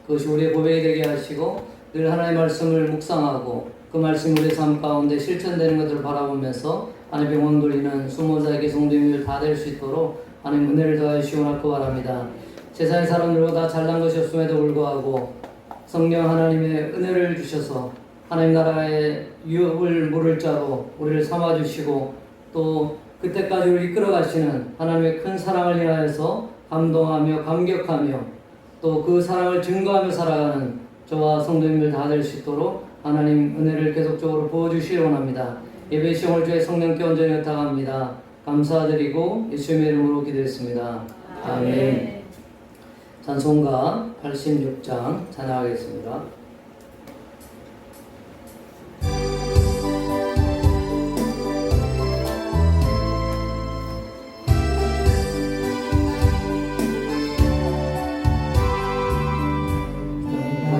그것이 우리의 고백이 되게 하시고 늘 하나님의 말씀을 묵상하고 그 말씀이 우리의 삶 가운데 실천되는 것들을 바라보면서 하나님의 영광 돌리는 수모자에게 성도님들 다 될 수 있도록 하나님 은혜를 더하여 주시고 바랍니다. 세상의 사람들보다 다 잘난 것이 없음에도 불구하고 성령 하나님의 은혜를 주셔서 하나님 나라의 유업을 물을 자로 우리를 삼아주시고 또 그때까지 우리를 이끌어 가시는 하나님의 큰 사랑을 인하여서 감동하며 감격하며 또 그 사랑을 증거하며 살아가는 저와 성도님들 다 될 수 있도록 하나님 은혜를 계속적으로 부어주시기 원합니다. 예배 시험을 주의 성령께 온전히 의탁합니다. 감사드리고 예수님의 이름으로 기도했습니다. 아멘. 찬송가 86장 찬양하겠습니다.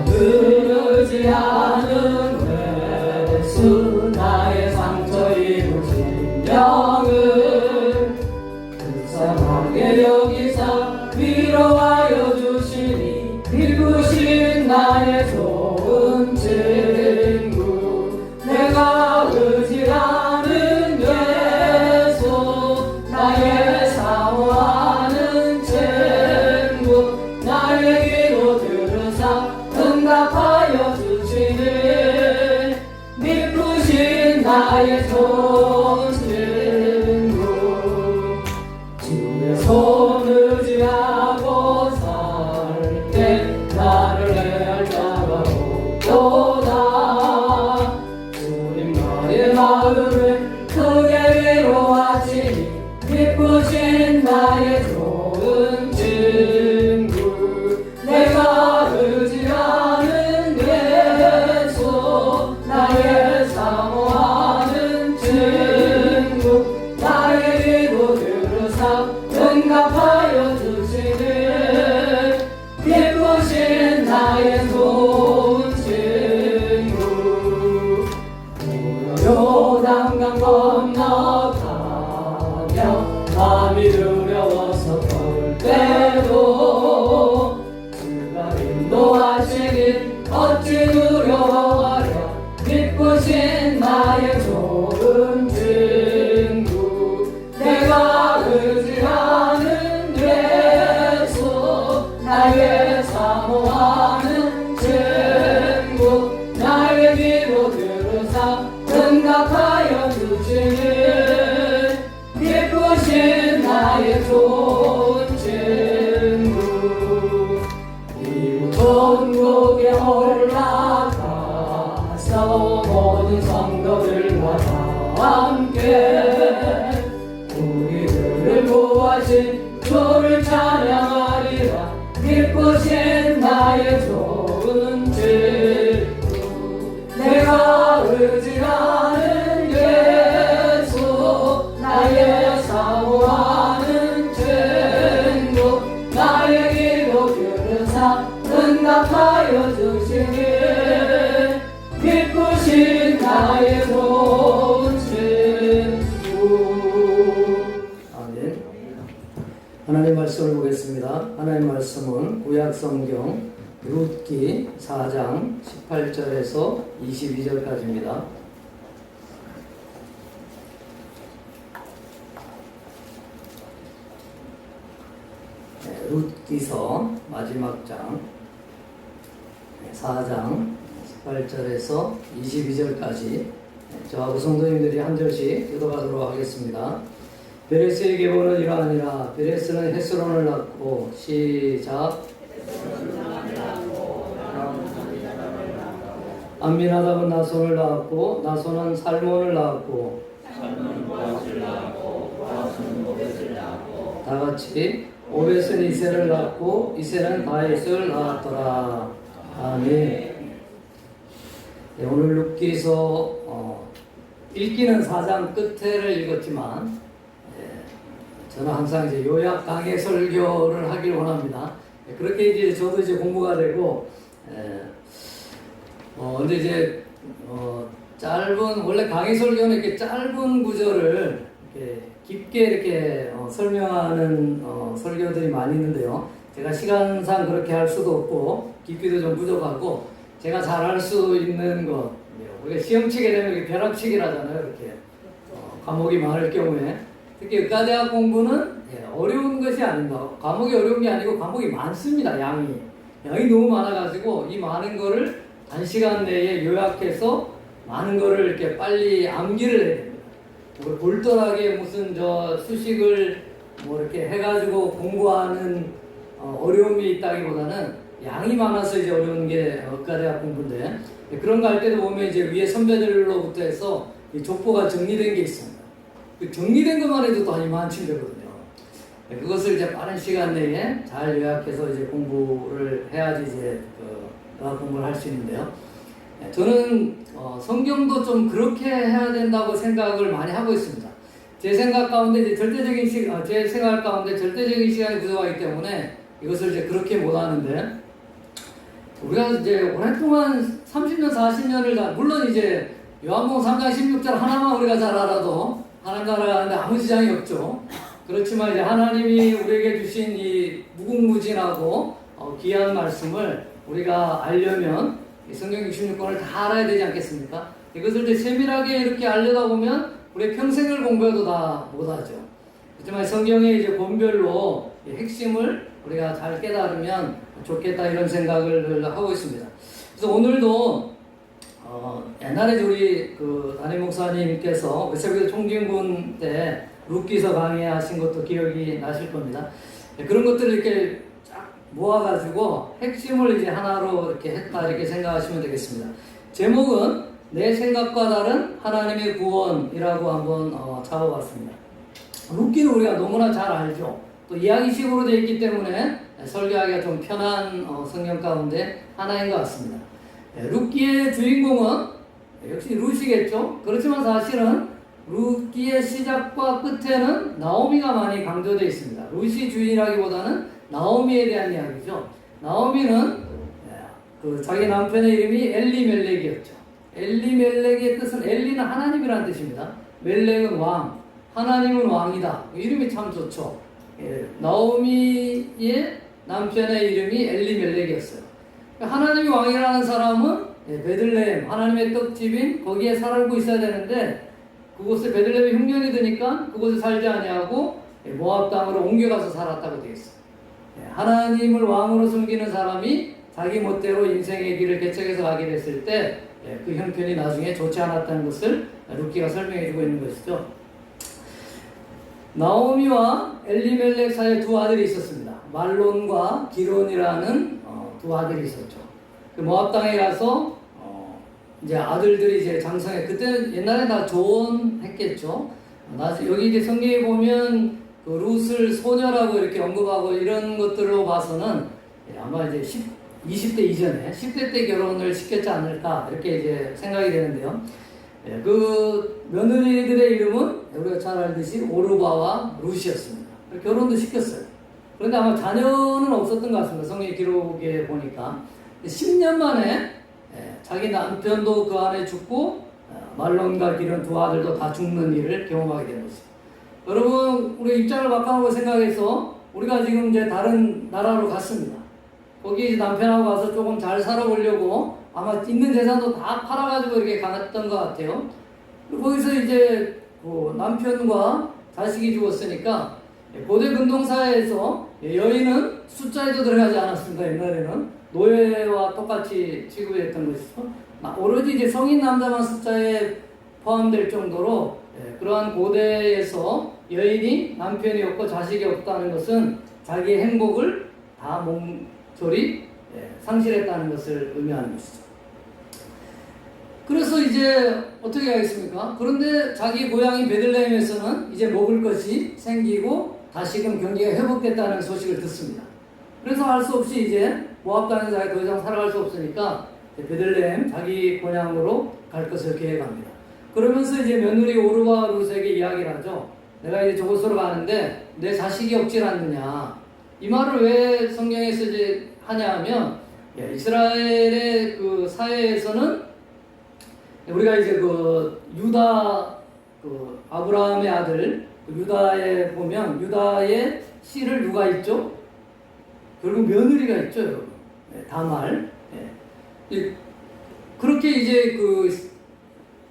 흐르지 않은 회수 나의 상처 입은 심령을 불쌍하게 여기사 위로하여 주시니 기쁘신 나의 좋은 친구 내가 의지하는 예수 나의 사모하는 친구 나의 기도 들으사 응답하여 주시는 미쁘신 나의 좋은 친구 주의 손 의지하고 살 때 나를 해할 자가 없도다 주님 나의 마음을 크게 위로하시니 미쁘신 나의 좋은 친구 내가 의지하는 예수 나의 사모하는 친구 나의 기도 들으사 응답하여 주시는 기쁘신 나의 좋은 친구 요단강 건너가며 마음이 두려워서 떨 때도 인도하시니 어찌 두려워하랴 기쁘신 나의 좋은 친구 내가 의지하는 예수 나의 사모하는 친구 나의 기도 들으사 응답하여 주시는 기쁘신 나의 좋은 친구 천국에 올라가서 모든 성도들과 다 함께 우리들을 구하신 주를 찬양하리라 기쁘신 나의 좋은 친구 내가 의지하는 예수 나의 사모하는 친구 나의 기도 들으사 응답하여 주시니 기쁘신 나의 좋은 친구. 아멘. 하나님 말씀을 보겠습니다. 하나님 말씀은 구약 성경 룻기 4장 18절에서 22절까지입니다. 룻기서 마지막 장 4장 18절에서 22절까지 저하고 성도님들이 한 절씩 읽어가도록 하겠습니다. 베레스의 계보는 이러하니라. 베레스는 헤스론을 낳고 시작. 암미나답은 나손을 낳았고 나손은 살몬을 낳았고 다같이 오벳은 이세를 낳고 이세는 다윗을 낳았더라. 아멘. 네, 오늘 룻기서 읽기는 4장 끝에를 읽었지만 저는 항상 이제 요약 강해 설교를 하길 원합니다. 그렇게 이제 저도 이제 공부가 되고 근데 이제 짧은 원래 강의 설교는 이렇게 짧은 구절을 이렇게 깊게 이렇게 설명하는 설교들이 많이 있는데요. 제가 시간상 그렇게 할 수도 없고 깊이도 좀 부족하고 제가 잘 할 수 있는 것, 우리가 시험 치게 되면 이렇게 벼락치기라잖아요. 이렇게 과목이 많을 경우에 특히 의과대학 공부는 어려운 것이 아닌가. 과목이 어려운 게 아니고 과목이 많습니다. 양이 너무 많아가지고 이 많은 거를 단시간 내에 요약해서 많은 거를 이렇게 빨리 암기를 해야 됩니다. 볼떨하게 무슨 수식을 뭐 이렇게 해가지고 공부하는 어려움이 있다기보다는 양이 많아서 이제 어려운 게 의과대학 공부인데, 그런 거 할 때도 보면 이제 위에 선배들로부터 해서 이 족보가 정리된 게 있습니다. 그 정리된 것만 해도 또 한 27,000개거든요. 그것을 이제 빠른 시간 내에 잘 요약해서 이제 공부를 해야지 이제 의학 공부를 할 수 있는데요. 저는 성경도 좀 그렇게 해야 된다고 생각을 많이 하고 있습니다. 제 생각 가운데 이제 제 생각 가운데 절대적인 시간이 부족하기 때문에 이것을 이제 그렇게 못 하는데, 우리가 이제 오랫동안 30년, 40년을 물론 이제 요한복음 3장 16절 하나만 우리가 잘 알아도 하나님 나라가 하는데 아무 지장이 없죠. 그렇지만 이제 하나님이 우리에게 주신 이 무궁무진하고 귀한 말씀을 우리가 알려면 성경 66권을 다 알아야 되지 않겠습니까? 이것을 이제 세밀하게 이렇게 알려다 보면 우리 평생을 공부해도 다 못하죠. 그렇지만 성경의 이제 본별로 핵심을 우리가 잘 깨달으면 좋겠다, 이런 생각을 하고 있습니다. 그래서 오늘도 옛날에 우리 담임 목사님께서 외세교회 총진군 때 룻기서 강의하신 것도 기억이 나실 겁니다. 그런 것들을 이렇게 쫙 모아가지고 핵심을 이제 하나로 이렇게 했다, 이렇게 생각하시면 되겠습니다. 제목은 내 생각과 다른 하나님의 구원이라고 한번 잡아봤습니다. 룻기는 우리가 너무나 잘 알죠. 또 이야기식으로 되어 있기 때문에 설교하기가 좀 편한 성경 가운데 하나인 것 같습니다. 룻기의 주인공은 역시 룻이겠죠. 그렇지만 사실은 룻기의 시작과 끝에는 나오미가 많이 강조되어 있습니다. 룻이 주인이라기보다는 나오미에 대한 이야기죠. 나오미는 자기 남편의 이름이 엘리멜렉이었죠. 엘리멜렉의 뜻은, 엘리는 하나님이라는 뜻입니다. 멜렉은 왕, 하나님은 왕이다. 이름이 참 좋죠. 나오미의 남편의 이름이 엘리멜렉이었어요. 하나님이 왕이라는 사람은 베들레헴, 하나님의 떡집인 거기에 살고 있어야 되는데, 그곳에 베들레헴이 흉년이 드니까 그곳에 살지 아니하고 모압 땅으로 옮겨가서 살았다고 되어 있어요. 하나님을 왕으로 섬기는 사람이 자기 멋대로 인생의 길을 개척해서 가게 됐을 때 그 형편이 나중에 좋지 않았다는 것을 룻기가 설명해주고 있는 것이죠. 나오미와 엘리멜렉 사이에 두 아들이 있었습니다. 말론과 기론이라는 두 아들이 있었죠. 그 모압 땅에 가서 이제 아들들이 이제 장성해. 그때 옛날에 다 조언했겠죠. 여기 이제 성경에 보면 그 룻을 소녀라고 이렇게 언급하고 이런 것들로 봐서는 아마 이제 20대 이전에 10대 때 결혼을 시켰지 않을까, 이렇게 이제 생각이 되는데요. 그 며느리들의 이름은 우리가 잘 알듯이 오르바와 룻이었습니다. 결혼도 시켰어요. 그런데 아마 자녀는 없었던 것 같습니다. 성경 기록에 보니까 10년 만에 자기 남편도 그 안에 죽고 말론과 기론 두 아들도 다 죽는 일을 경험하게 된 것입니다. 여러분, 우리 입장을 바꿔놓고 생각해서 우리가 지금 이제 다른 나라로 갔습니다. 거기 이제 남편하고 가서 조금 잘 살아보려고 아마 있는 재산도 다 팔아가지고 이렇게 갔던 것 같아요. 거기서 이제 남편과 자식이 죽었으니까 고대 근동사회에서 여인은 숫자에도 들어가지 않았습니다. 옛날에는 노예와 똑같이 취급했던 것이죠. 오로지 이제 성인 남자만 숫자에 포함될 정도로 그러한 고대에서 여인이 남편이 없고 자식이 없다는 것은 자기의 행복을 다 몸소리 상실했다는 것을 의미하는 것이죠. 그래서 이제 어떻게 하겠습니까? 그런데 자기 고향인 베들레헴에서는 이제 먹을 것이 생기고 다시금 경기가 회복됐다는 소식을 듣습니다. 그래서 할 수 없이 이제 모압 땅에서 더 이상 살아갈 수 없으니까 베들레헴 자기 고향으로 갈 것을 계획합니다. 그러면서 이제 며느리 오르바 룻에게 이야기를 하죠. 내가 이제 저곳으로 가는데 내 자식이 없질 않느냐. 이 말을 왜 성경에서 이제 하냐 하면, 이스라엘의 그 사회에서는 우리가 이제 유다, 아브라함의 아들, 유다에 보면 유다의 씨를 누가 있죠? 결국 며느리가 있죠, 여러분. 다말. 그렇게 이제 그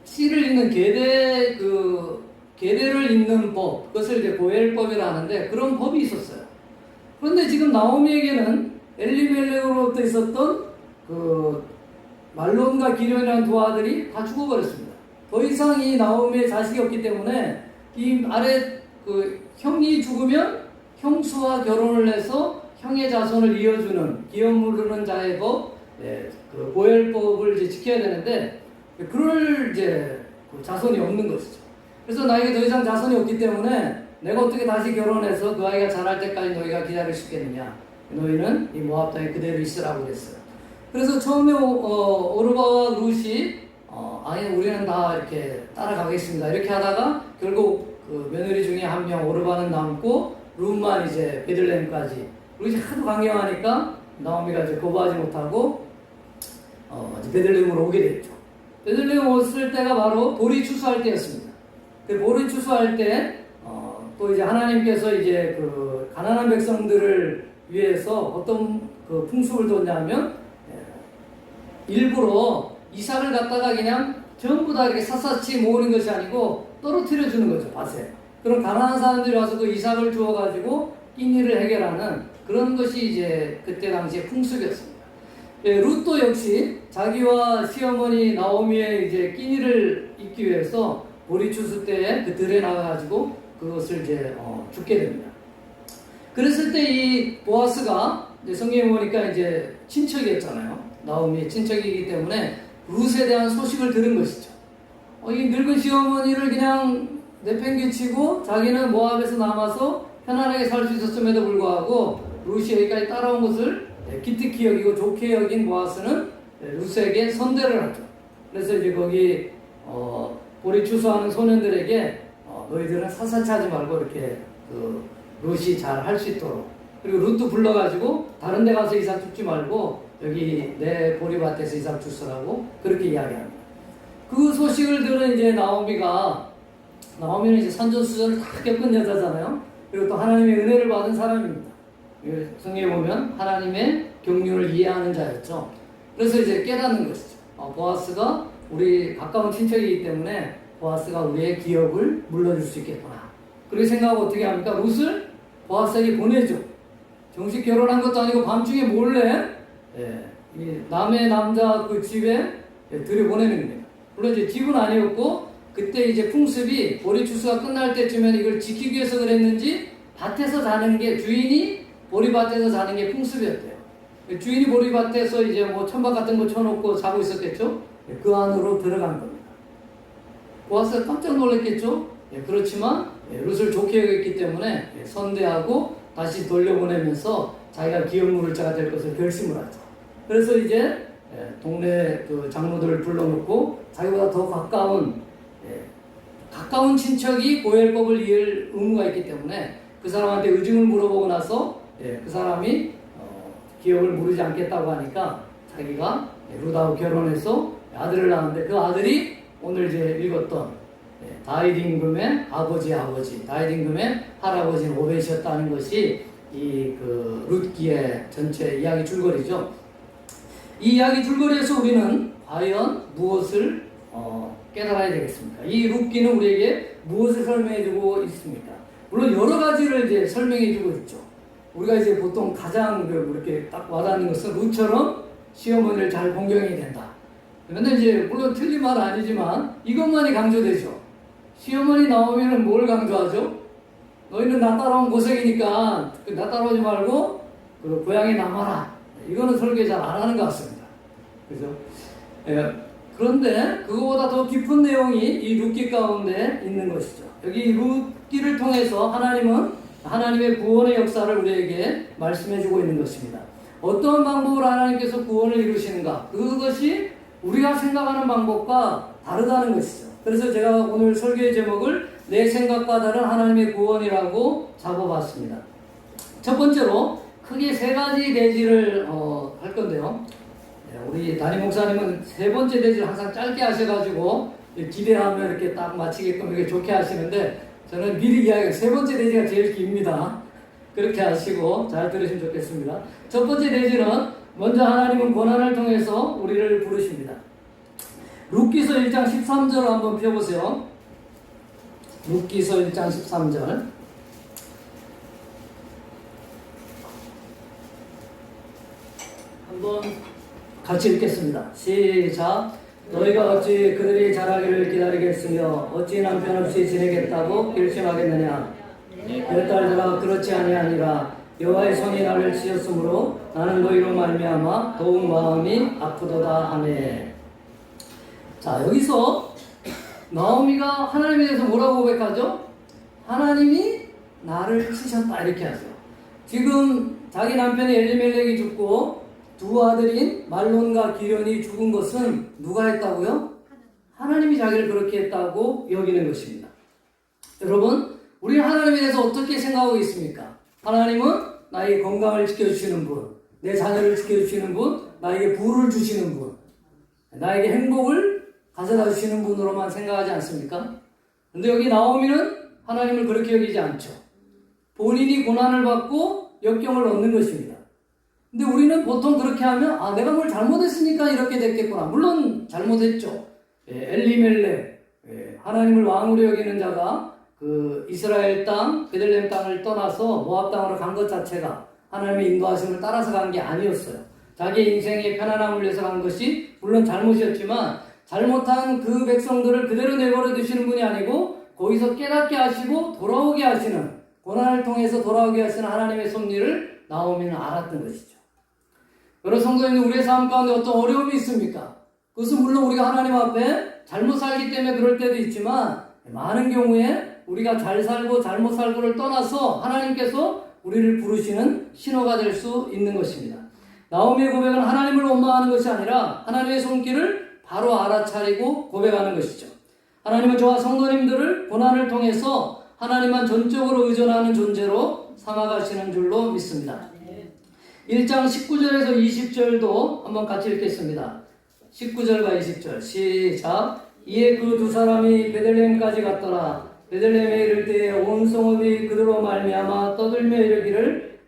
씨를 잇는 계대를 잇는 법, 그것을 이제 고엘법이라 하는데 그런 법이 있었어요. 그런데 지금 나오미에게는 엘리멜렉으로부터 있었던 그 말론과 기련이라는 두 아들이 다 죽어버렸습니다. 더 이상 이 나오미의 자식이 없기 때문에 이 아래 그 형이 죽으면 형수와 결혼을 해서 형의 자손을 이어주는 기업 물르는 자의 법, 그 고엘법을 이제 지켜야 되는데 그럴 이제 그 자손이 없는 것이죠. 그래서 나에게 더 이상 자손이 없기 때문에 내가 어떻게 다시 결혼해서 그 아이가 자랄 때까지 너희가 기다릴 수 있겠느냐? 너희는 이 모압 땅에 그대로 있으라고 그랬어요. 그래서 처음에 오르바와 룻이 아니 우리는 다 이렇게 따라가겠습니다. 이렇게 하다가 결국 그 며느리 중에 한 명 오르바는 남고 룻만 이제 베들레헴까지. 룻이 하도 강경하니까 나오미가 이제 거부하지 못하고 베들레헴으로 오게 됐죠. 베들레헴 왔을 때가 바로 보리 추수할 때였습니다. 그 보리 추수할 때 또 이제 하나님께서 이제 그 가난한 백성들을 위해서 어떤 그 풍습을 뒀냐면 일부러 이삭을 갖다가 그냥 전부 다 이렇게 샅샅이 모으는 것이 아니고 떨어뜨려 주는 거죠, 밭에. 그럼 가난한 사람들이 와서 그 이삭을 주워가지고 끼니를 해결하는 그런 것이 이제 그때 당시의 풍습이었습니다. 룻도 역시 자기와 시어머니 나오미의 이제 끼니를 잇기 위해서 보리 추수 때에 그 들에 나가가지고 그것을 이제 죽게 됩니다. 그랬을 때 이 보아스가 이제 성경에 보니까 이제 친척이었잖아요. 나오미의 친척이기 때문에 룻에 대한 소식을 들은 것이죠. 이 늙은 시어머니를 그냥 내팽개치고 자기는 모압에서 남아서 편안하게 살 수 있었음에도 불구하고 룻이 여기까지 따라온 것을 기특히 여기고 좋게 여긴 보아스는 룻에게 선대를 하죠. 그래서 이제 거기 보리 추수하는 소년들에게 너희들은 샅샅이 하지 말고 이렇게 그 룻이 잘 할 수 있도록, 그리고 룻도 불러가지고 다른 데 가서 이삭 줍지 말고 여기 내 보리밭에서 이삭 주스라고 그렇게 이야기합니다. 그 소식을 들은 이제 나오미는 이제 산전수전을 다 겪은 여자잖아요. 그리고 또 하나님의 은혜를 받은 사람입니다. 성경에 보면 하나님의 경륜을 이해하는 자였죠. 그래서 이제 깨닫는 것이죠. 보아스가 우리 가까운 친척이기 때문에 보아스가 우리의 기업을 물러줄 수 있겠구나. 그렇게 생각하고 어떻게 합니까? 룻을 보아스에게 보내죠. 정식 결혼한 것도 아니고 밤중에 몰래 이 남의 남자 그 집에 들여보내는 겁니다. 물론 이제 집은 아니었고 그때 이제 풍습이 보리 추수가 끝날 때쯤엔 이걸 지키기 위해서 그랬는지 밭에서 자는 게 주인이 보리밭에서 자는 게 풍습이었대요. 주인이 보리밭에서 이제 뭐 천막 같은 거 쳐놓고 자고 있었겠죠. 그 안으로 들어간 겁니다. 보아스가 깜짝 놀랐겠죠. 그렇지만 룻을 좋게 여겼기 때문에 선대하고 다시 돌려보내면서 자기가 기업 물을 자가 될 것을 결심을 하죠. 그래서 이제 동네 그 장로들을 불러놓고 자기보다 더 가까운 친척이 고엘법을 이을 의무가 있기 때문에 그 사람한테 의중을 물어보고 나서 그 사람이 기업을 물으지 않겠다고 하니까 자기가 룻하고 결혼해서 아들을 낳았는데 그 아들이 오늘 이제 읽었던 다윗 임금의 아버지 다윗 임금의 할아버지는 오벳이었다는 것이 이 그 룻기의 전체 이야기 줄거리죠. 이 이야기 줄거리에서 우리는 과연 무엇을 깨달아야 되겠습니까? 이 룻기는 우리에게 무엇을 설명해주고 있습니까? 물론 여러 가지를 이제 설명해주고 있죠. 우리가 이제 보통 가장 이렇게 딱 와닿는 것은 룻처럼 시어머니를 잘 공경해야 된다. 그런데 이제 물론 틀린 말은 아니지만 이것만이 강조되죠. 시어머니 나오면은 뭘 강조하죠? 너희는 나 따라온 고생이니까 나 따라오지 말고 그 고향에 남아라. 이거는 설계 잘 안 하는 것 같습니다. 그죠? 그런데 그거보다 더 깊은 내용이 이 룻기 가운데 있는 것이죠. 여기 룻기를 통해서 하나님은 하나님의 구원의 역사를 우리에게 말씀해주고 있는 것입니다. 어떤 방법으로 하나님께서 구원을 이루시는가? 그것이 우리가 생각하는 방법과 다르다는 것이죠. 그래서 제가 오늘 설교의 제목을 내 생각과 다른 하나님의 구원이라고 잡아봤습니다. 첫 번째로 크게 세 가지 대지를 할 건데요. 우리 담임 목사님은 세 번째 대지를 항상 짧게 하셔가지고 기대하면 이렇게 딱 마치게끔 이렇게 좋게 하시는데 저는 미리 이야기해요. 세 번째 대지가 제일 깁니다. 그렇게 하시고 잘 들으시면 좋겠습니다. 첫 번째 내지는 먼저 하나님은 고난을 통해서 우리를 부르십니다. 룻기서 1장 13절 한번 펴보세요. 룻기서 1장 13절. 한번 같이 읽겠습니다. 시작. 너희가 어찌 그들이 자라기를 기다리겠으며 어찌 남편 없이 지내겠다고 결심하겠느냐. 내 딸들아 그렇지 아니하니라. 여호와의 손이 나를 치셨으므로 나는 너희로 말미암아 더욱 마음이 아프도다 하네. 자, 여기서 나오미가 하나님에 대해서 뭐라고 고백하죠? 하나님이 나를 치셨다 이렇게 하죠. 지금 자기 남편이 엘리멜렉이 죽고 두 아들인 말론과 기련이 죽은 것은 누가 했다고요? 하나님이 자기를 그렇게 했다고 여기는 것입니다. 여러분, 우리는 하나님에 대해서 어떻게 생각하고 있습니까? 하나님은 나에게 건강을 지켜주시는 분, 내 자녀를 지켜주시는 분, 나에게 부를 주시는 분, 나에게 행복을 가져다 주시는 분으로만 생각하지 않습니까? 근데 여기 나오미는 하나님을 그렇게 여기지 않죠. 본인이 고난을 받고 역경을 얻는 것입니다. 근데 우리는 보통 그렇게 하면 내가 뭘 잘못했으니까 이렇게 됐겠구나. 물론 잘못했죠. 엘리멜렉, 하나님을 왕으로 여기는 자가 그 이스라엘 땅, 베들레헴 땅을 떠나서 모압 땅으로 간 것 자체가 하나님의 인도하심을 따라서 간 게 아니었어요. 자기 인생의 편안함을 위해서 간 것이 물론 잘못이었지만 잘못한 그 백성들을 그대로 내버려 두시는 분이 아니고 거기서 깨닫게 하시고 돌아오게 하시는, 고난을 통해서 돌아오게 하시는 하나님의 섭리를 나오미는 알았던 것이죠. 여러 성도님들, 우리의 삶 가운데 어떤 어려움이 있습니까? 그것은 물론 우리가 하나님 앞에 잘못 살기 때문에 그럴 때도 있지만 많은 경우에 우리가 잘 살고 잘못 살고를 떠나서 하나님께서 우리를 부르시는 신호가 될 수 있는 것입니다. 나오미의 고백은 하나님을 원망하는 것이 아니라 하나님의 손길을 바로 알아차리고 고백하는 것이죠. 하나님은 저와 성도님들을 고난을 통해서 하나님만 전적으로 의존하는 존재로 삼아가시는 줄로 믿습니다. 1장 19절에서 20절도 한번 같이 읽겠습니다. 19절과 20절 시작. 이에 그 두 사람이 베들레헴까지 갔더라. 베들레헴에 이를 때에 온 성읍이 그들로 말미암아 떠들며 이르기를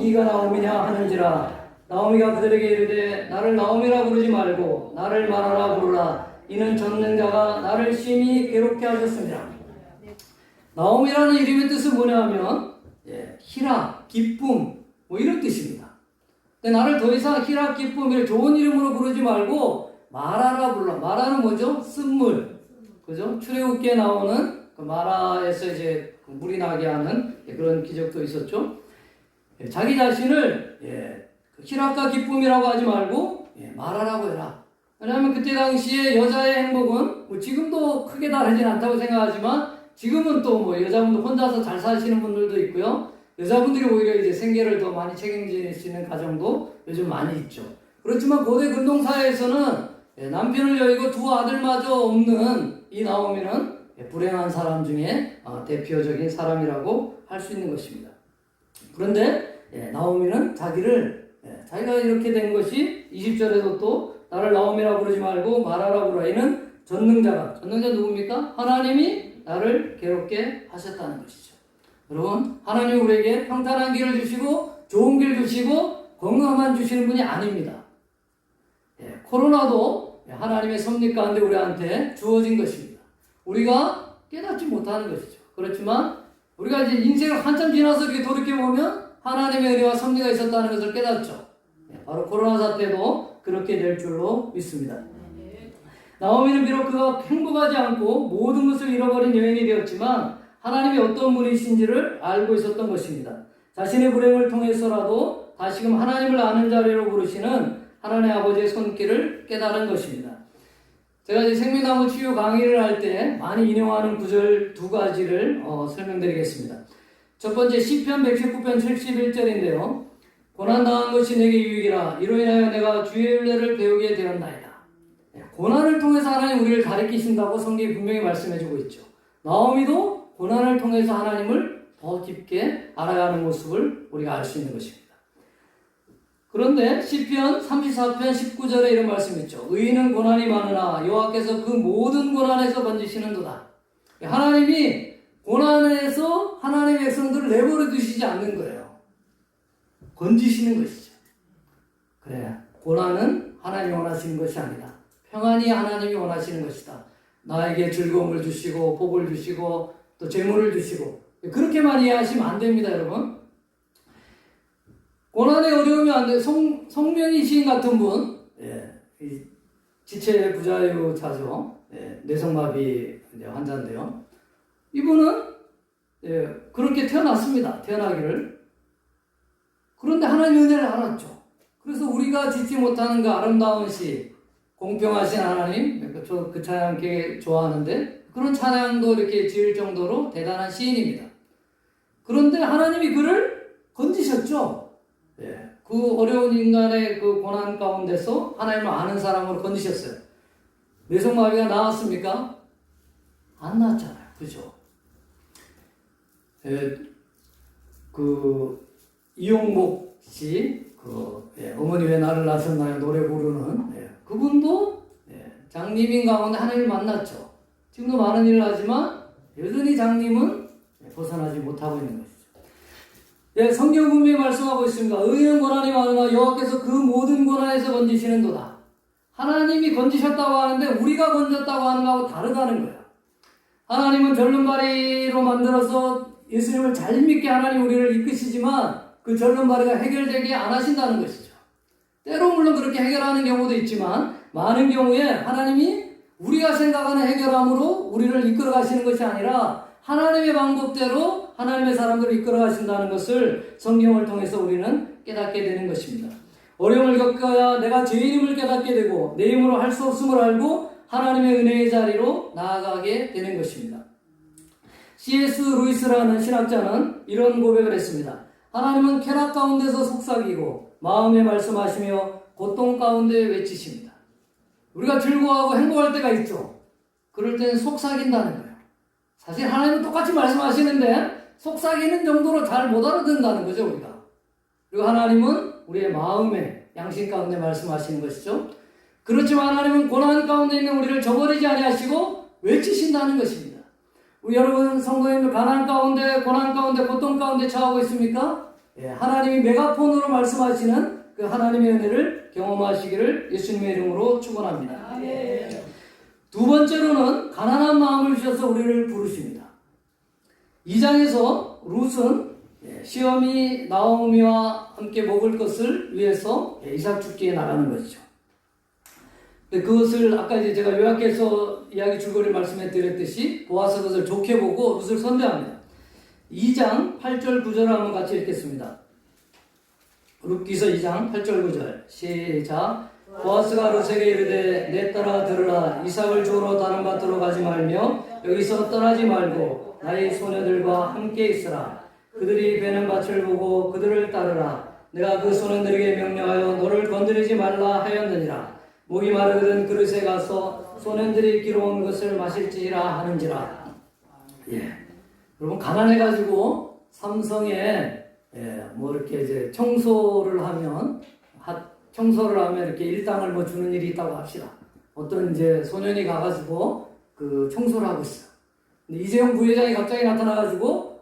이가 나오미냐 하는지라. 나오미가 그들에게 이르되 나를 나오미라 부르지 말고 나를 마라라 부르라. 이는 전능자가 나를 심히 괴롭게 하셨습니다. 나오미라는 이름의 뜻은 뭐냐 하면 희락, 기쁨 이런 뜻입니다. 근데 나를 더 이상 희락, 기쁨 이런 좋은 이름으로 부르지 말고 마라라 불러. 마라는 뭐죠? 쓴물. 그죠? 출애굽기에 나오는 그 마라에서 이제 물이 나게 하는 그런 기적도 있었죠. 자기 자신을 희락과 기쁨이라고 하지 말고 마라라고 해라. 왜냐하면 그때 당시에 여자의 행복은 뭐 지금도 크게 다르진 않다고 생각하지만 지금은 또 뭐 여자분들 혼자서 잘 사시는 분들도 있고요. 여자분들이 오히려 이제 생계를 더 많이 책임지시는 가정도 요즘 많이 있죠. 그렇지만 고대 근동사회에서는 남편을 여의고 두 아들마저 없는 이 나오미는 불행한 사람 중에 대표적인 사람이라고 할 수 있는 것입니다. 그런데 나오미는 자기가 이렇게 된 것이 20절에도 또 나를 나오미라 부르지 말고 마라라 부르라. 이는 전능자 누굽니까? 하나님이 나를 괴롭게 하셨다는 것이죠. 여러분, 하나님 우리에게 평탄한 길을 주시고 좋은 길 주시고 건강만 주시는 분이 아닙니다. 코로나도 하나님의 섭리 가운데 우리한테 주어진 것입니다. 우리가 깨닫지 못하는 것이죠. 그렇지만 우리가 이제 인생을 한참 지나서 이렇게 돌이켜보면 하나님의 은혜와 섭리가 있었다는 것을 깨닫죠. 바로 코로나 사태도 그렇게 될 줄로 믿습니다. 나오미는 비록 그가 행복하지 않고 모든 것을 잃어버린 여인이 되었지만 하나님이 어떤 분이신지를 알고 있었던 것입니다. 자신의 불행을 통해서라도 다시금 하나님을 아는 자리로 부르시는 하나님의 아버지의 손길을 깨달은 것입니다. 제가 이제 생명나무 치유 강의를 할 때 많이 인용하는 구절 두 가지를 설명드리겠습니다. 첫 번째 시편 119편 71절인데요. 고난당한 것이 내게 유익이라. 이로 인하여 내가 주의 윤례를 배우게 되었나이다. 고난을 통해서 하나님 우리를 가르치신다고 성경이 분명히 말씀해주고 있죠. 나오미도 고난을 통해서 하나님을 더 깊게 알아가는 모습을 우리가 알 수 있는 것입니다. 그런데 시편 34편 19절에 이런 말씀이 있죠. 의인은 고난이 많으나 여호와께서 그 모든 고난에서 건지시는도다. 하나님이 고난에서 하나님의 백성들을 내버려 두시지 않는 거예요. 건지시는 것이죠. 그래, 고난은 하나님이 원하시는 것이 아니다. 평안이 하나님이 원하시는 것이다. 나에게 즐거움을 주시고 복을 주시고 또 재물을 주시고 그렇게만 이해하시면 안 됩니다, 여러분. 고난의 어려움이 안 돼. 성명희 시인 같은 분, 이 지체 부자유자죠. 뇌성마비 환자인데요. 이분은 그렇게 태어났습니다. 태어나기를. 그런데 하나님의 은혜를 알았죠. 그래서 우리가 짓지 못하는 그 아름다운 시, 공평하신 하나님, 저 그 찬양 꽤 좋아하는데 그런 찬양도 이렇게 지을 정도로 대단한 시인입니다. 그런데 하나님이 그를 건지셨죠. 그 어려운 인간의 그 고난 가운데서 하나님을 아는 사람으로 건지셨어요. 뇌성마비가 나았습니까? 안 나았잖아요. 그죠? 그 이용복 씨, 어머니 왜 나를 낳으셨나요? 노래 부르는 그분도 장님인 가운데 하나님을 만났죠. 지금도 많은 일을 하지만 여전히 장님은 벗어나지 못하고 있는 것이죠. 성경 분명히 말씀하고 있습니다. 의인 고난이 많으나 여호와께서 그 모든 고난에서 건지시는도다. 하나님이 건지셨다고 하는데 우리가 건졌다고 하는 거하고 다르다는 거예요. 하나님은 절름발이로 만들어서 예수님을 잘 믿게 하나님 우리를 이끄시지만 그 절름발이가 해결되게 안 하신다는 것이죠. 때로 물론 그렇게 해결하는 경우도 있지만 많은 경우에 하나님이 우리가 생각하는 해결함으로 우리를 이끌어 가시는 것이 아니라 하나님의 방법대로 하나님의 사람들을 이끌어 가신다는 것을 성경을 통해서 우리는 깨닫게 되는 것입니다. 어려움을 겪어야 내가 죄인임을 깨닫게 되고 내 힘으로 할 수 없음을 알고 하나님의 은혜의 자리로 나아가게 되는 것입니다. C.S. 루이스라는 신학자는 이런 고백을 했습니다. 하나님은 쾌락 가운데서 속삭이고 마음에 말씀하시며 고통 가운데 외치십니다. 우리가 즐거워하고 행복할 때가 있죠. 그럴 때는 속삭인다는 거예요. 사실 하나님은 똑같이 말씀하시는데 속삭이는 정도로 잘 못 알아듣는다는 거죠, 우리가. 그리고 하나님은 우리의 마음에 양심 가운데 말씀하시는 것이죠. 그렇지만 하나님은 고난 가운데 있는 우리를 저버리지 아니하시고 외치신다는 것입니다. 우리 여러분 성도님들 가난 가운데, 고난 가운데, 고통 가운데 처하고 있습니까? 하나님이 메가폰으로 말씀하시는 그 하나님의 은혜를 경험하시기를 예수님의 이름으로 축원합니다. 두 번째로는 가난한 마음을 주셔서 우리를 부르십니다. 2장에서 룻은 시험이 나오미와 함께 먹을 것을 위해서 이삭 축제에 나가는 것이죠. 그것을 아까 이제 제가 요약해서 이야기 줄거리 말씀해 드렸듯이 보아서 그것을 좋게 보고 룻을 선대합니다. 2장 8절 9절을 한번 같이 읽겠습니다. 룻기서 2장 8절 9절 시작. 보아스가 룻에게 이르되 내 딸아 들으라. 이삭을 주우러 다른 밭으로 가지 말며 여기서 떠나지 말고 나의 소녀들과 함께 있으라. 그들이 베는 밭을 보고 그들을 따르라. 내가 그 소년들에게 명령하여 너를 건드리지 말라 하였느니라. 목이 마르거든 그릇에 가서 소년들이 기러온 것을 마실지라 하는지라. 여러분 가난해가지고 삼성에 뭐 이렇게 이제 청소를 하면 이렇게 일당을 뭐 주는 일이 있다고 합시다. 어떤 이제 소년이 가가지고 그 청소를 하고 있어요. 근데 이재용 부회장이 갑자기 나타나가지고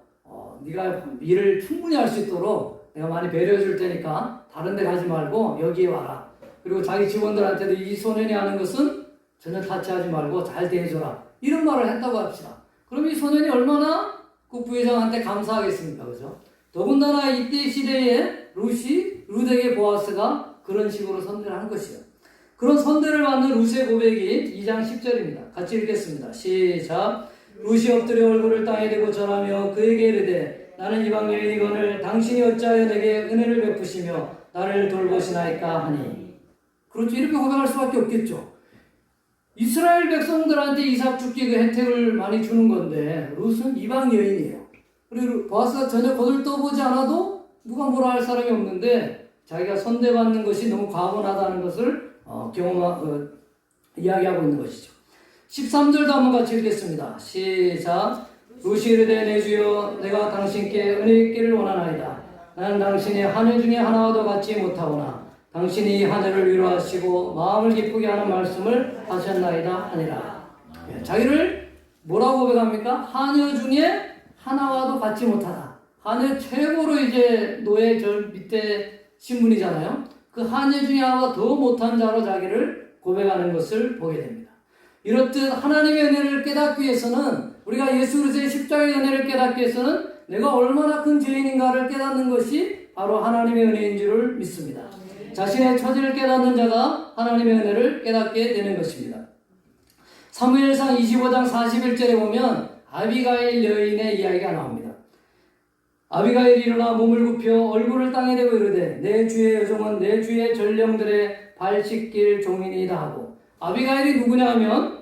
네가 일을 충분히 할 수 있도록 내가 많이 배려해 줄 테니까 다른 데 가지 말고 여기에 와라. 그리고 자기 직원들한테도 이 소년이 하는 것은 전혀 타치하지 말고 잘 대해줘라. 이런 말을 했다고 합시다. 그럼 이 소년이 얼마나 그 부회장한테 감사하겠습니까? 그죠? 더군다나 이때 시대에 룻에게 보아스가 그런 식으로 선대를 한 것이에요. 그런 선대를 받는 룻의 고백이 2장 10절입니다. 같이 읽겠습니다. 시작. 룻이 엎드려 얼굴을 땅에 대고 절하며 그에게 이르되 나는 이방 여인이거늘 당신이 어찌하여 내게 은혜를 베푸시며 나를 돌보시나이까 하니. 그렇죠. 이렇게 고백할 수밖에 없겠죠. 이스라엘 백성들한테 이삭 죽기 그 혜택을 많이 주는 건데 룻은 이방 여인이에요. 그리고 보아스가 전혀 거들떠보지 않아도 누가 뭐라 할 사람이 없는데 자기가 선대받는 것이 너무 과분하다는 것을 이야기하고 있는 것이죠. 13절도 한번 같이 읽겠습니다. 시작. 룻이 이르되 내 주여 내가 당신께 은혜 있기를 원하나이다. 나는 당신의 하늘 중에 하나와도 같지 못하오나 당신이 하늘을 위로하시고 마음을 기쁘게 하는 말씀을 하셨나이다 하니라. 자기를 뭐라고 고백합니까? 하늘 중에 하나와도 같지 못하다. 한해 최고로 이제 노예 저 밑에 신분이잖아요. 그 한해 중에 하나가 더 못한 자로 자기를 고백하는 것을 보게 됩니다. 이렇듯 하나님의 은혜를 깨닫기 위해서는, 우리가 예수 그리스도의 십자가의 은혜를 깨닫기 위해서는 내가 얼마나 큰 죄인인가를 깨닫는 것이 바로 하나님의 은혜인 줄을 믿습니다. 자신의 처지를 깨닫는 자가 하나님의 은혜를 깨닫게 되는 것입니다. 사무엘상 25장 41절에 보면 아비가일 여인의 이야기가 나옵니다. 아비가일이 일어나 몸을 굽혀 얼굴을 땅에 대고 이르되 내 주의 여종은 내 주의 전령들의 발 씻길 종이니이다 하고, 아비가일이 누구냐 하면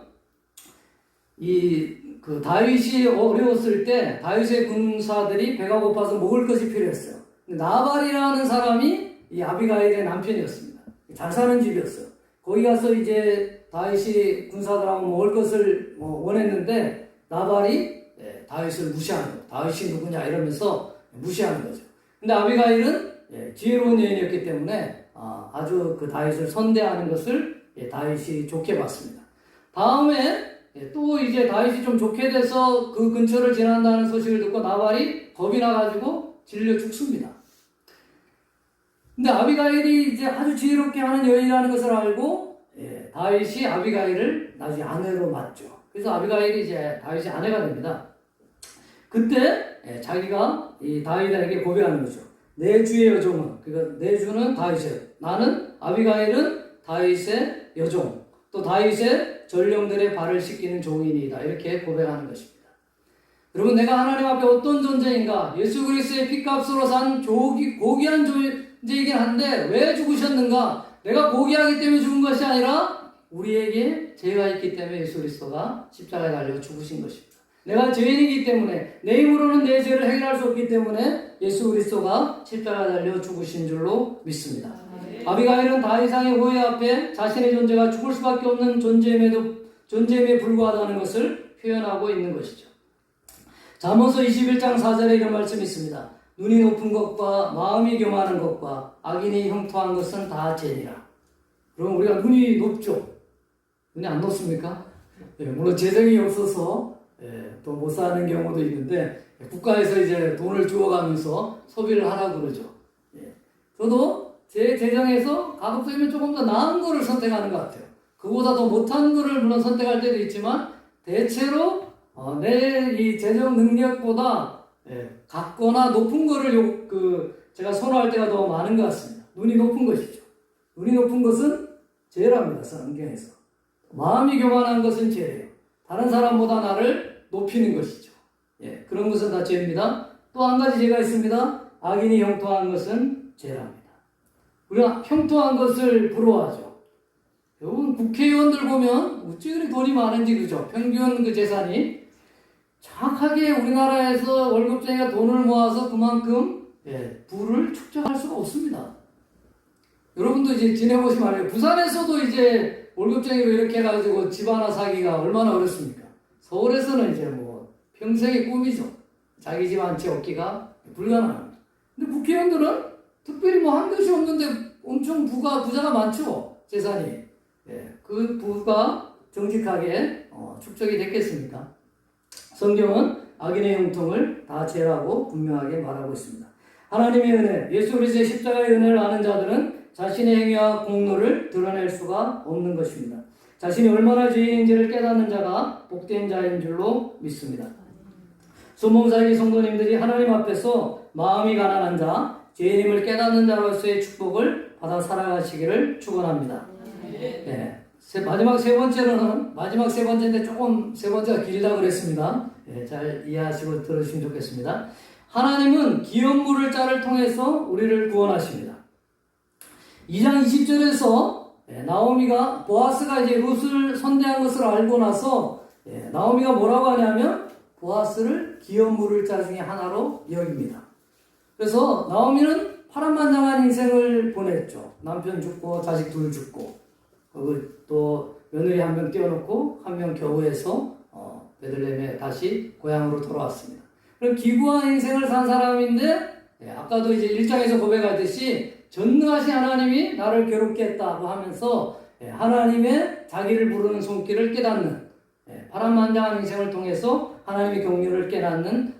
그 다윗이 어려웠을 때 다윗의 군사들이 배가 고파서 먹을 것이 필요했어요. 나발이라는 사람이 이 아비가일의 남편이었습니다. 잘 사는 집이었어요. 거기 가서 이제 다윗이 군사들하고 먹을 것을 원했는데 나발이 다윗을 무시하는 거예요. 다윗이 누구냐 이러면서 무시하는 거죠. 근데 아비가일은 지혜로운 여인이었기 때문에 아주 그 다윗을 선대하는 것을 다윗이 좋게 봤습니다. 다음에 또 이제 다윗이 좀 좋게 돼서 그 근처를 지난다는 소식을 듣고 나발이 겁이 나가지고 질려 죽습니다. 근데 아비가일이 이제 아주 지혜롭게 하는 여인이라는 것을 알고 다윗이 아비가일을 나중에 아내로 맞죠. 그래서 아비가일이 이제 다윗의 아내가 됩니다. 그때 자기가 이 다윗에게 고백하는 거죠. 내 주의 여종은, 그러니까 내 주는 다윗이에요. 나는 아비가일은 다윗의 여종, 또 다윗의 전령들의 발을 씻기는 종이니이다. 이렇게 고백하는 것입니다. 여러분, 내가 하나님 앞에 어떤 존재인가? 예수 그리스도의 피값으로 산 고귀한 존재이긴 한데 왜 죽으셨는가? 내가 고귀하기 때문에 죽은 것이 아니라 우리에게 죄가 있기 때문에 예수 그리스도가 십자가에 달려 죽으신 것입니다. 내가 죄인이기 때문에, 내 힘으로는 내 죄를 해결할 수 없기 때문에 예수 그리스도가 십자가에 달려 죽으신 줄로 믿습니다. 아비가일은 다윗왕의 호의 앞에 자신의 존재가 죽을 수밖에 없는 존재임에 불과하다는 것을 표현하고 있는 것이죠. 잠언서 21장 4절에 이런 말씀이 있습니다. 눈이 높은 것과 마음이 교만한 것과 악인이 형통한 것은 다 죄니라. 그럼 우리가 눈이 높죠? 눈이 안 높습니까? 물론 재정이 없어서 또 못 사는 경우도 있는데 국가에서 이제 돈을 주어가면서 소비를 하라고 그러죠. 저도 제 재정에서 가급적이면 조금 더 나은 거를 선택하는 것 같아요. 그보다 더 못한 거를 물론 선택할 때도 있지만 대체로 내 이 재정 능력보다 같거나 높은 거를 제가 선호할 때가 더 많은 것 같습니다. 눈이 높은 것이죠. 눈이 높은 것은 죄랍니다. 성경에서. 마음이 교만한 것은 죄예요. 다른 사람보다 나를 높이는 것이죠. 그런 것은 다 죄입니다. 또 한 가지 죄가 있습니다. 악인이 형통한 것은 죄랍니다. 우리가 형통한 것을 부러워하죠. 여러분, 국회의원들 보면 어찌 그리 돈이 많은지, 그죠? 평균 그 재산이 정확하게 우리나라에서 월급쟁이가 돈을 모아서 그만큼 부를 축적할 수가 없습니다. 여러분도 이제 지내보시면 알아요. 부산에서도 이제 월급쟁이로 이렇게 해가지고 집 하나 사기가 얼마나 어렵습니까? 서울에서는 이제 뭐 평생의 꿈이죠. 자기 집 한 채 얻기가 불가능합니다. 근데 국회의원들은 특별히 뭐 한 것이 없는데 엄청 부자가 많죠. 재산이. 그 부가 정직하게 축적이 됐겠습니까? 성경은 악인의 형통을 다 죄라고 분명하게 말하고 있습니다. 하나님의 은혜, 예수 그리스도의 십자가의 은혜를 아는 자들은 자신의 행위와 공로를 드러낼 수가 없는 것입니다. 자신이 얼마나 죄인인지를 깨닫는 자가 복된 자인 줄로 믿습니다. 순봉사역의 성도님들이 하나님 앞에서 마음이 가난한 자, 죄인임을 깨닫는 자로서의 축복을 받아 살아가시기를 축원합니다. 마지막 세 번째인데 조금 세 번째가 길다고 그랬습니다. 잘 이해하시고 들으시면 좋겠습니다. 하나님은 기업 물을 자를 통해서 우리를 구원하십니다. 2장 20절에서 나오미가 보아스가 이제 룻을 선대한 것을 알고 나서 나오미가 뭐라고 하냐면 보아스를 기업 물을 자 중에 하나로 여깁니다. 그래서 나오미는 파란만장한 인생을 보냈죠. 남편 죽고 자식 둘 죽고 또 며느리 한 명 떼어놓고 한 명 겨우해서 베들레헴에 다시 고향으로 돌아왔습니다. 그럼 기구한 인생을 산 사람인데 아까도 이제 1장에서 고백하듯이 전능하신 하나님이 나를 괴롭게 했다고 하면서 하나님의 자기를 부르는 손길을 깨닫는 파란만장한 인생을 통해서 하나님의 경륜을 깨닫는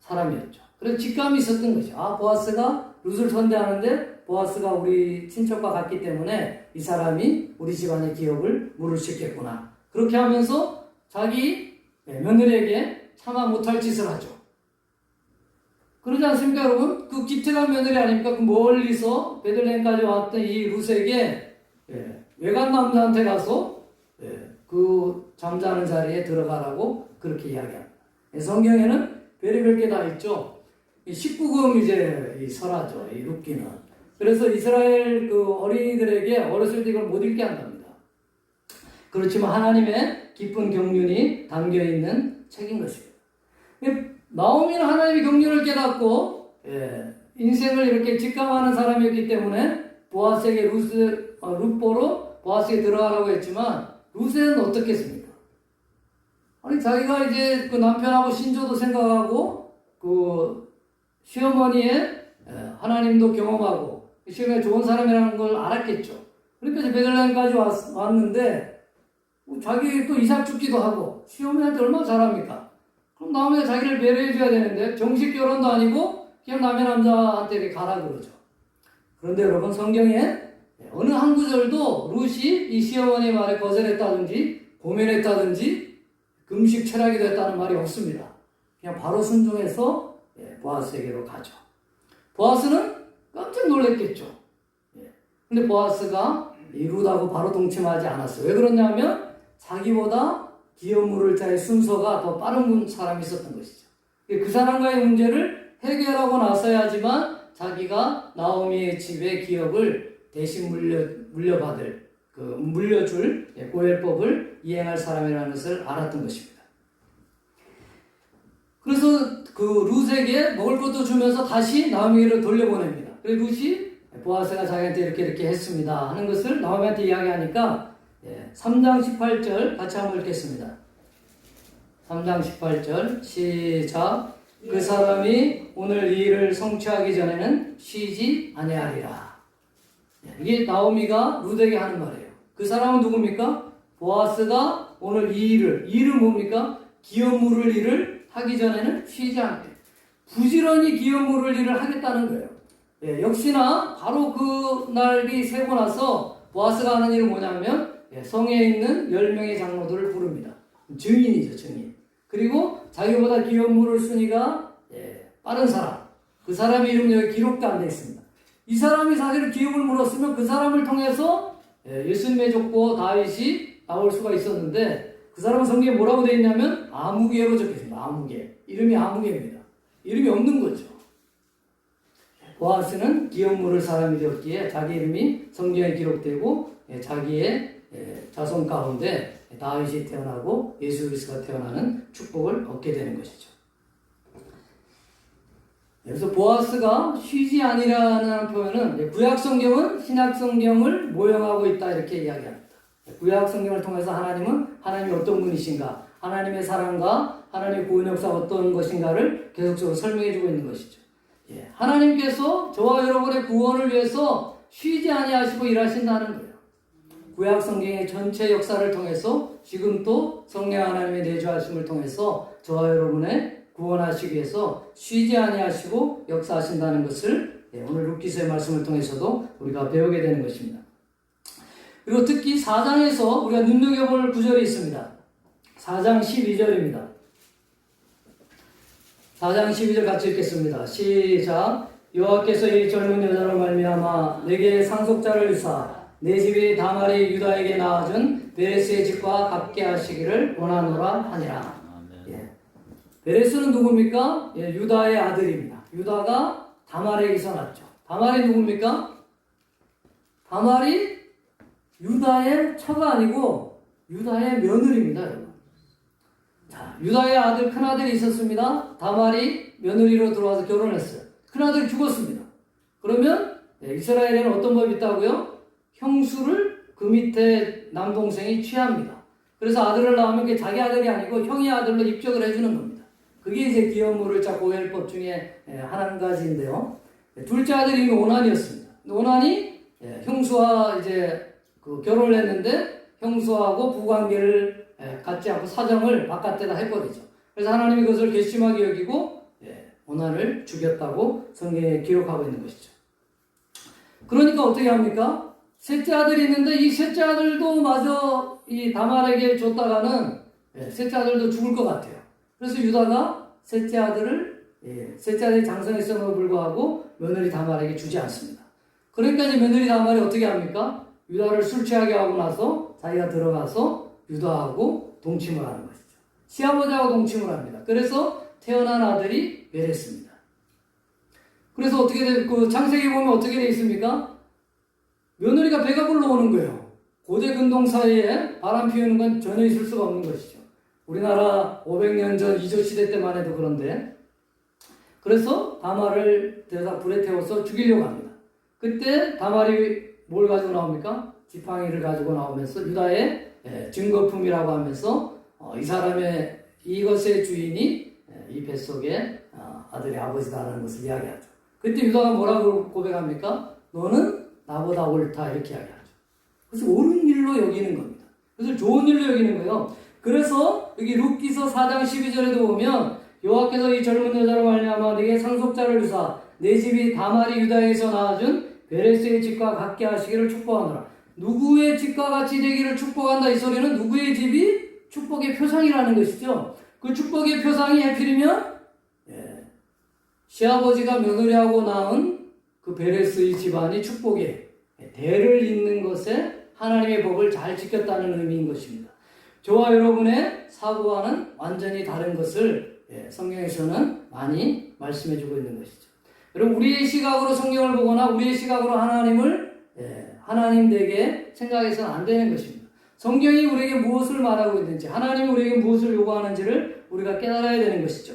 사람이었죠. 그래서 직감이 있었던 거죠. 아, 보아스가 룻을 선대하는데 보아스가 우리 친척과 같기 때문에 이 사람이 우리 집안의 기업을 물을 수 있겠구나. 그렇게 하면서 자기 며느리에게 차마 못할 짓을 하죠. 그러지 않습니까, 여러분? 그 기특한 며느리 아닙니까? 그 멀리서 베들레헴까지 왔던 이 룻에게 외간 남자한테 가서 그 잠자는 자리에 들어가라고 그렇게 이야기합니다. 성경에는 별의별 게 다 있죠. 19금 이제 이 설하죠. 이 룻기는. 그래서 이스라엘 그 어린이들에게 어렸을 때 이걸 못 읽게 한답니다. 그렇지만 하나님의 깊은 경륜이 담겨 있는 책인 것입니다. 나오미는 하나님의 경륜을 깨닫고 인생을 이렇게 직감하는 사람이었기 때문에 보아스에게 룻보로 보아스에게 들어가라고 했지만 룻은 어떻겠습니까? 아니 자기가 이제 그 남편하고 신조도 생각하고 그 시어머니의 하나님도 경험하고 시어머니가 좋은 사람이라는 걸 알았겠죠. 그러니까 이제 베들레헴까지 왔는데 자기 또 이삭 죽기도 하고 시어머니한테 얼마나 잘합니까? 그럼 나오미가 자기를 배려해줘야 되는데 정식 결혼도 아니고 그냥 남의 남자한테 이렇게 가라 그러죠. 그런데 여러분 성경에 어느 한 구절도 룻이 이 시어머니 말에 거절했다든지 고민했다든지 금식 철학이 됐다는 말이 없습니다. 그냥 바로 순종해서 보아스에게로 가죠. 보아스는 깜짝 놀랐겠죠. 근데 보아스가 이 룻하고 바로 동침하지 않았어요. 왜 그러냐면 자기보다 기업 물을 자의 순서가 더 빠른 사람이 있었던 것이죠. 그 사람과의 문제를 해결하고 나서야지만 자기가 나오미의 집의 기업을 대신 물려줄 고엘법을 이행할 사람이라는 것을 알았던 것입니다. 그래서 그 룻에게 먹을 것도 주면서 다시 나오미를 돌려보냅니다. 그래서 룻이 보아스가 자기한테 이렇게 했습니다 하는 것을 나오미한테 이야기하니까 3장 18절 같이 한번 읽겠습니다. 3장 18절 시작. 그 사람이 오늘 이 일을 성취하기 전에는 쉬지 아니하리라. 이게 나오미가 룻에게 하는 말이에요. 그 사람은 누굽니까? 보아스가 오늘 이 일은 뭡니까? 기업 물을 일을 하기 전에는 쉬지 않게 부지런히 기업 물을 일을 하겠다는 거예요. 역시나 바로 그 날이 새고 나서 보아스가 하는 일은 뭐냐면 성에 있는 10명의 장로들을 부릅니다. 증인이죠, 증인. 그리고 자기보다 기업 물을 순위가 빠른 사람, 그 사람의 이름은 여기 기록도 안 되어 있습니다. 이 사람이 사실은 기업을 물었으면 그 사람을 통해서 예수님의 족보 다윗이 나올 수가 있었는데 그 사람은 성경에 뭐라고 되어 있냐면 아무개로 적혀 있습니다. 아무개. 이름이 아무개입니다. 이름이 없는 거죠. 보아스는 기업 물을 사람이 되었기에 자기 이름이 성경에 기록되고 자기의 자손 가운데 다윗이 태어나고 예수 그리스도가 태어나는 축복을 얻게 되는 것이죠. 그래서 보아스가 쉬지 아니라는 표현은 구약 성경은 신약 성경을 모형하고 있다 이렇게 이야기합니다. 구약 성경을 통해서 하나님은 하나님이 어떤 분이신가, 하나님의 사랑과 하나님의 구원 역사가 어떤 것인가를 계속적으로 설명해주고 있는 것이죠. 하나님께서 저와 여러분의 구원을 위해서 쉬지 아니하시고 일하신다는 거예요. 구약 성경의 전체 역사를 통해서 지금 또 성령 하나님의 내주하심을 통해서 저와 여러분의 구원하시기 위해서 쉬지 아니하시고 역사하신다는 것을 오늘 룻기서의 말씀을 통해서도 우리가 배우게 되는 것입니다. 그리고 특히 4장에서 우리가 눈여겨볼 구절이 있습니다. 4장 12절입니다. 4장 12절 같이 읽겠습니다. 시작. 여호와께서 이 젊은 여자로 말미암아 내게 상속자를 주사 내 집이 다말이 유다에게 낳아준 베레스의 집과 같게 하시기를 원하노라 하니라. 베레스는 누굽니까? 유다의 아들입니다. 유다가 다말에게서 났죠. 다말이 누굽니까? 다말이 유다의 처가 아니고 유다의 며느리입니다, 여러분. 자, 유다의 아들, 큰아들이 있었습니다. 다말이 며느리로 들어와서 결혼했어요. 큰아들이 죽었습니다. 그러면 이스라엘에는 어떤 법이 있다고요? 형수를 그 밑에 남동생이 취합니다. 그래서 아들을 낳으면 그게 자기 아들이 아니고 형의 아들로 입적을 해주는 겁니다. 그게 이제 기업물을 자 고엘법 중에 한 가지인데요. 둘째 아들 이름이 오난이었습니다. 오난이 형수와 이제 그 결혼을 했는데 형수하고 부관계를 갖지 않고 사정을 바깥에다 해버리죠. 그래서 하나님이 그것을 괘씸하게 여기고 오난을 죽였다고 성경에 기록하고 있는 것이죠. 그러니까 어떻게 합니까? 셋째 아들이 있는데 이 셋째 아들도 마저 이 다말에게 줬다가는 셋째 아들도 죽을 것 같아요. 그래서 유다가 셋째 아들이 장성했음에도 불구하고 며느리 다말에게 주지 않습니다. 그러니까 이제 며느리 다말이 어떻게 합니까? 유다를 술 취하게 하고 나서 자기가 들어가서 유다하고 동침을 하는 것이죠. 시아버지하고 동침을 합니다. 그래서 태어난 아들이 베레스입니다. 그래서 창세기 보면 어떻게 되어 있습니까? 며느리가 배가 불러오는 거예요. 고대 근동 사이에 바람 피우는 건 전혀 있을 수가 없는 것이죠. 우리나라 500년 전 이조 시대 때만 해도 그런데, 그래서 다말을 불에 태워서 죽이려고 합니다. 그때 다말이 뭘 가지고 나옵니까? 지팡이를 가지고 나오면서 유다의 증거품이라고 하면서 이 사람의 이것의 주인이 이 뱃속에 아들의 아버지다라는 것을 이야기하죠. 그때 유다가 뭐라고 고백합니까? 너는 나보다 옳다, 이렇게 이야기하죠. 그래서 옳은 일로 여기는 겁니다. 그래서 좋은 일로 여기는 거예요. 그래서 여기 룻기서 4장 12절에도 보면 여호와께서 이 젊은 여자로 말미암아 네게 상속자를 주사 내 집이 다말이 유다에서 낳아준 베레스의 집과 같게 하시기를 축복하노라. 누구의 집과 같이 되기를 축복한다, 이 소리는 누구의 집이 축복의 표상이라는 것이죠. 그 축복의 표상이 해필이면 시아버지가 며느리하고 낳은 그 베레스의 집안이 축복의 대를 잇는 것에 하나님의 법을 잘 지켰다는 의미인 것입니다. 저와 여러분의 사고와는 완전히 다른 것을 성경에서는 많이 말씀해주고 있는 것이죠. 여러분, 우리의 시각으로 성경을 보거나 우리의 시각으로 하나님 댁에 생각해서는 안 되는 것입니다. 성경이 우리에게 무엇을 말하고 있는지, 하나님이 우리에게 무엇을 요구하는지를 우리가 깨달아야 되는 것이죠.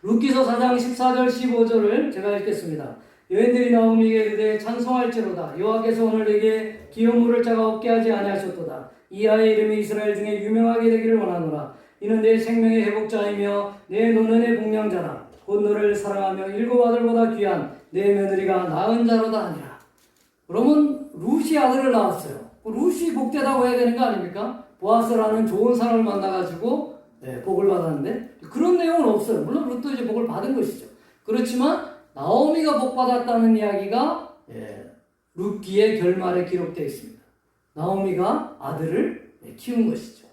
룻기서 4장 14절 15절을 제가 읽겠습니다. 여인들이 나오미에게 이르되 찬송할지로다. 여호와께서 오늘 내게 기업 물을 자가 없게 하지 아니하셨도다. 이 아이의 이름이 이스라엘 중에 유명하게 되기를 원하노라. 이는 내 생명의 회복자이며 내 노년의 복량자라. 곧 너를 사랑하며 일곱 아들보다 귀한 내 며느리가 낳은 자로다 하니라. 그러면 룻이 아들을 낳았어요. 룻이 복되다고 해야 되는 거 아닙니까? 보아스라는 좋은 사람을 만나가지고 복을 받았는데 그런 내용은 없어요. 물론 룻도 이제 복을 받은 것이죠. 그렇지만 나오미가 복 받았다는 이야기가 룻기의 결말에 기록되어 있습니다. 나오미가 아들을 키운 것이죠.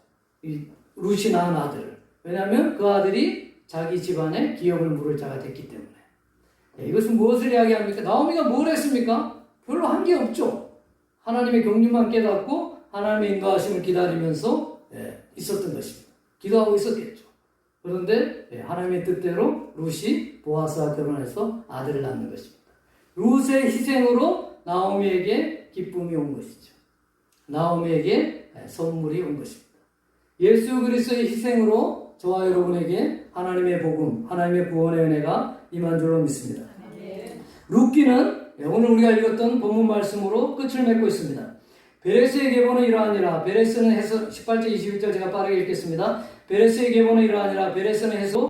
이 룻이 낳은 아들을. 왜냐하면 그 아들이 자기 집안에 기업을 물을 자가 됐기 때문에. 이것은 무엇을 이야기합니까? 나오미가 뭘 했습니까? 별로 한 게 없죠. 하나님의 경륜만 깨닫고 하나님의 인도하심을 기다리면서 있었던 것입니다. 기도하고 있었겠죠. 그런데 하나님의 뜻대로 룻이 보아스와 결혼해서 아들을 낳는 것입니다. 룻의 희생으로 나오미에게 기쁨이 온 것이죠. 나오미에게 선물이 온 것입니다. 예수 그리스도의 희생으로 저와 여러분에게 하나님의 복음, 하나님의 구원의 은혜가 임한 줄로 믿습니다. 룻기는 오늘 우리가 읽었던 본문 말씀으로 끝을 맺고 있습니다. 베레스의 계보는 이러하니라. 베레스는 해서 18절 21절 제가 빠르게 읽겠습니다. 베레스의 계보는 이러하니라. 베레스는 해서